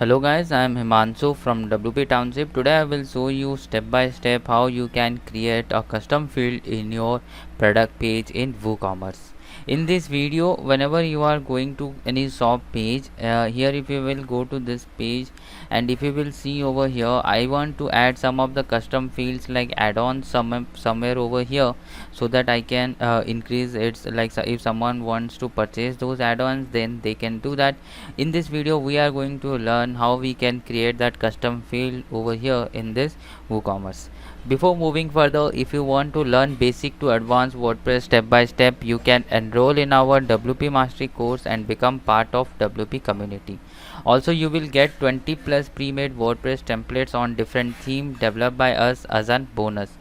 Hello guys, I am Himanshu from WP Township. Today I will show you step by step how you can create a custom field in your product page in WooCommerce. In this video, whenever you are going to any shop page, here if you will go to this page, and if you will see over here, I want to add some of the custom fields like add-ons somewhere over here, so that I can increase its, like, if someone wants to purchase those add-ons, then they can do that. In this video we are going to learn how we can create that custom field over here in this WooCommerce. Before moving further, if you want to learn basic to advanced WordPress step by step, you can enroll in our WP Mastery course and become part of WP community. Also, you will get 20 plus pre-made WordPress templates on different themes developed by us as a bonus.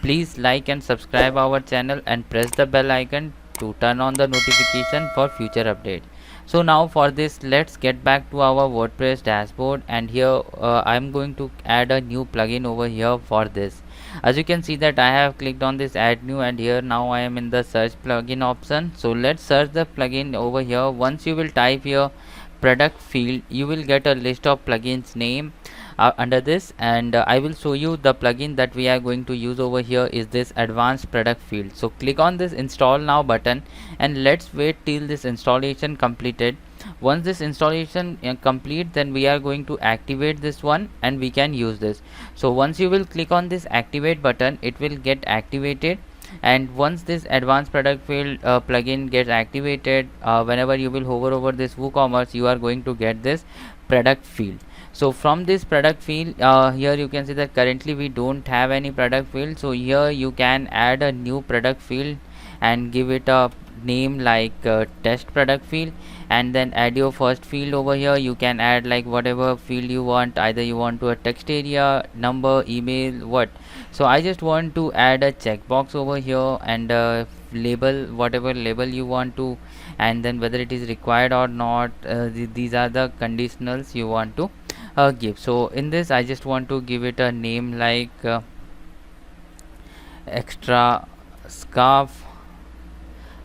Please like and subscribe our channel and press the bell icon to turn on the notification for future updates. So now for this, let's get back to our WordPress dashboard, and here I'm going to add a new plugin over here for this. As you can see that I have clicked on this add new, and here now I am in the search plugin option. So let's search the plugin over here. Once you will type here product field, you will get a list of plugins name under this, and I will show you the plugin that we are going to use over here is this advanced product field. So click on this install now button, and let's wait till this installation completed. Once this installation complete, then we are going to activate this one and we can use this. So once you will click on this activate button, it will get activated, and once this advanced product field plugin gets activated, whenever you will hover over this WooCommerce, you are going to get this product field. So from this product field, here you can see that currently we don't have any product field. So here you can add a new product field and give it a name like test product field, and then add your first field over here. You can add like whatever field you want, either you want to a text area, number, email, what. So I just want to add a checkbox over here, and label, whatever label you want to, and then whether it is required or not. These are the conditionals you want to give. So in this I just want to give it a name like extra scarf.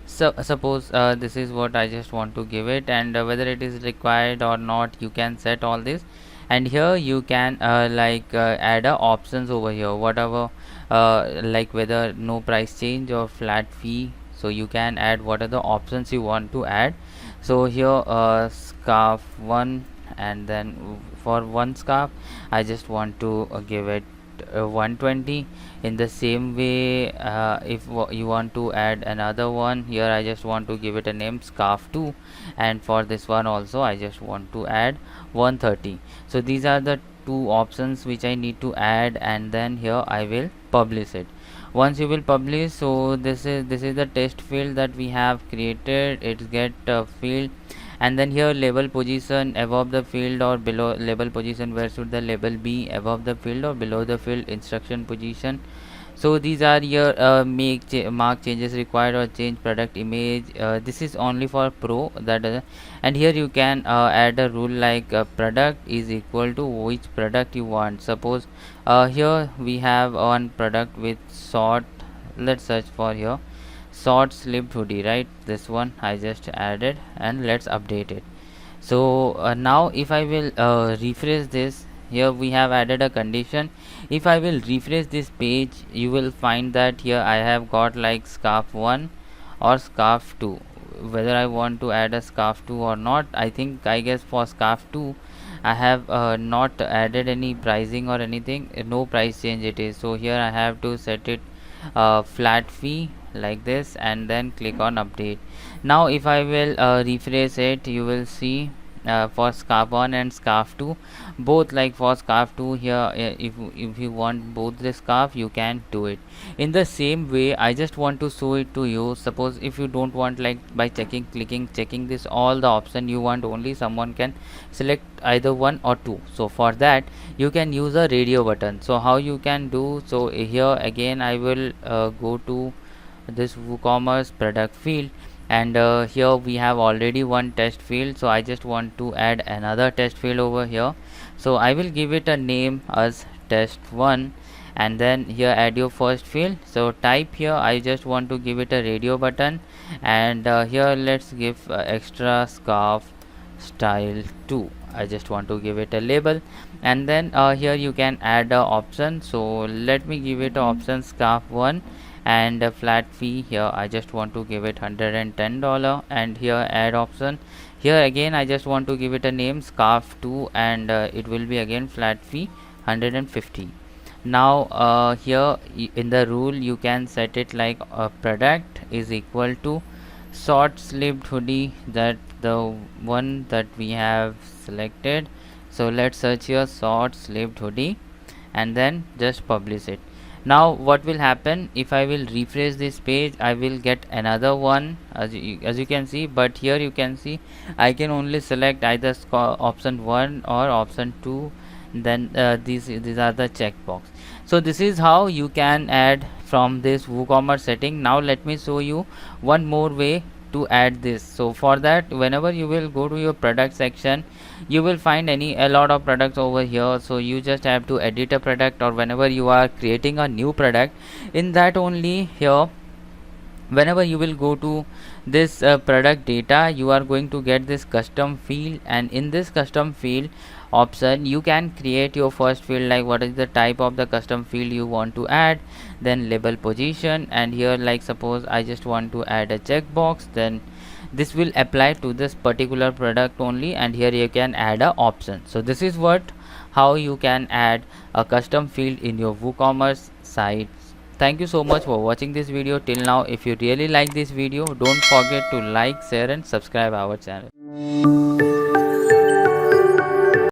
So suppose this is what I just want to give it, and whether it is required or not, you can set all this. And here you can add options over here, whatever, like whether no price change or flat fee. So you can add what are the options you want to add. So here scarf 1, and then for one scarf I just want to give it 120. In the same way, if you want to add another one, here I just want to give it a name scarf 2, and for this one also I just want to add 130. So these are the two options which I need to add, and then here I will publish it. Once you will publish, so this is the test field that we have created. It's get field, and then here label position above the field or below label position. Where should the label be, above the field or below the field? Instruction position. So these are your mark changes required or change product image. This is only for pro, that and here you can add a rule like product is equal to which product you want. Suppose here we have one product with short, let's search for here short sleeved hoodie, right? This one I just added, and let's update it. So now if I will refresh this, here we have added a condition. If I will refresh this page, you will find that here I have got like scarf 1 or scarf 2. Whether I want to add a scarf 2 or not, I guess for scarf 2 I have not added any pricing or anything, no price change it is. So here I have to set it flat fee like this, and then click on update. Now if I will refresh it, you will see for scarf 1 and scarf 2, both, like for scarf 2 here, if you want both the scarf, you can do it. In the same way, I just want to show it to you. Suppose if you don't want, like by checking this all the option, you want only someone can select either 1 or 2. So for that you can use a radio button. So how you can do? So here again I will go to this WooCommerce product field, and here we have already one test field. So I just want to add another test field over here. So I will give it a name as test 1, and then here add your first field. So type here, I just want to give it a radio button, and here let's give extra scarf style 2. I just want to give it a label, and then here you can add a option. So let me give it a option scarf 1, and a flat fee. Here I just want to give it $110, and here add option. Here again I just want to give it a name scarf 2, and it will be again flat fee 150. Now here in the rule you can set it like a product is equal to short sleeved hoodie, that the one that we have selected. So let's search here short sleeved hoodie, and then just publish it. Now what will happen if I will refresh this page? I will get another one, as you can see, but here you can see I can only select either option 1 or option 2. Then these are the checkbox. So this is how you can add from this WooCommerce setting. Now let me show you one more way to add this. So for that, whenever you will go to your product section, you will find a lot of products over here. So you just have to edit a product, or whenever you are creating a new product, in that only here, whenever you will go to this product data, you are going to get this custom field, and in this custom field option you can create your first field, like what is the type of the custom field you want to add, then label position, and here like suppose I just want to add a checkbox, then this will apply to this particular product only, and here you can add a option. So this is how you can add a custom field in your WooCommerce site. Thank you so much for watching this video till now. If you really like this video, don't forget to like, share and subscribe our channel.